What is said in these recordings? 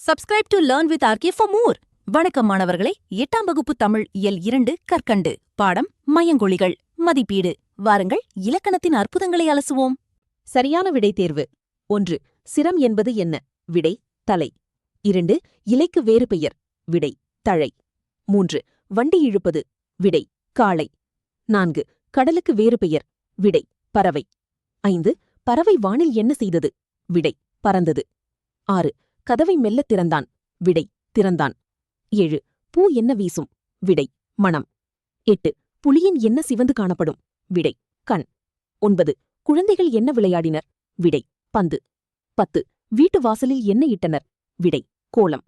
Subscribe to Learn with RK for more. வணக்கம் மாணவர்களே, 8ஆம் வகுப்பு தமிழ் இயல் 2 கற்கண்டு பாடம் மயங்கொலிகள் மதிப்பீடு. வாருங்கள் இலக்கணத்தின் அற்புதங்களை அலசுவோம். சரியான விடை தேர்வு. 1. சிரம் என்பது என்ன? விடை தலை. 2. இலைக்கு வேறு பெயர். விடை தழை. 3. வண்டி இழுப்பது. விடை காளை. 4. கடலுக்கு வேறு பெயர். விடை பறவை. 5. பறவை வானில் என்ன செய்தது? விடை பறந்தது. 6. கதவை மெல்லத் திறந்தான். விடை திறந்தான். 7. பூ என்ன வீசும்? விடை மணம். 8. புலியின் என்ன சிவந்து காணப்படும்? விடை கண். 9. குழந்தைகள் என்ன விளையாடினர்? விடை பந்து. 10. வீட்டு வாசலில் என்ன இட்டனர்? விடை கோலம்.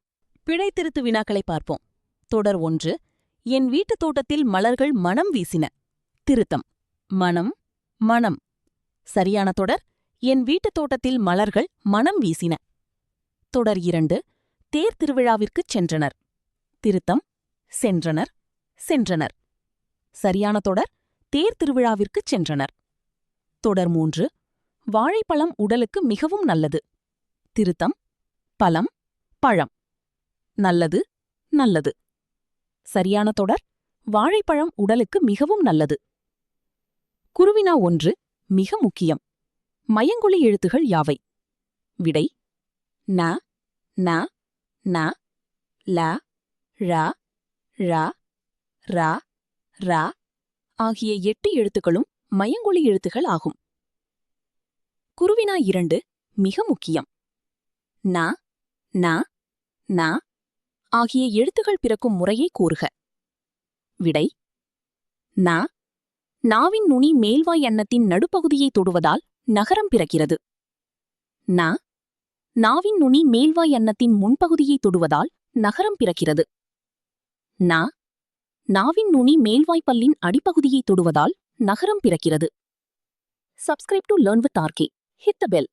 பிழை திருத்து வினாக்களை பார்ப்போம். தொடர் 1. என் வீட்டுத் தோட்டத்தில் மலர்கள் மணம் வீசின. திருத்தம். மணம் மணம். சரியான தொடர் என் வீட்டுத் தோட்டத்தில் மலர்கள் மணம் வீசின. தொடர் 2. தேர் திருவிழாவிற்குச் சென்றனர். திருத்தம். சென்றனர் சென்றனர். சரியான தொடர் தேர் திருவிழாவிற்குச் சென்றனர். தொடர் 3. வாழைப்பழம் உடலுக்கு மிகவும் நல்லது. திருத்தம். பழம் பழம். நல்லது நல்லது. சரியான தொடர் வாழைப்பழம் உடலுக்கு மிகவும் நல்லது. குருவினா 1 மிக முக்கியம். மயங்கொலி எழுத்துகள் யாவை? விடை ந ந ந ல ழ ழ ர ர ஆகிய 8 எழுத்துக்களும் மயங்கொலி எழுத்துகள் ஆகும். குருவினா 2 மிக முக்கியம். ந ந ந ஆகிய எழுத்துகள் பிறக்கும் முறையை கூறுக. விடை ந நாவின் நுனி மேல்வாய் அன்னத்தின் நடுப்பகுதியை தொடுவதால் நகரம் பிறக்கிறது. ந நாவின் நுனி மேல்வாய் அன்னத்தின் முன்பகுதியை தொடுவதால் நகரம் பிறக்கிறது. ந நாவின் நுனி மேல்வாய் பல்லின் அடிப்பகுதியை தொடுவதால் நகரம் பிறக்கிறது. Subscribe to Learn with RK. Hit the bell.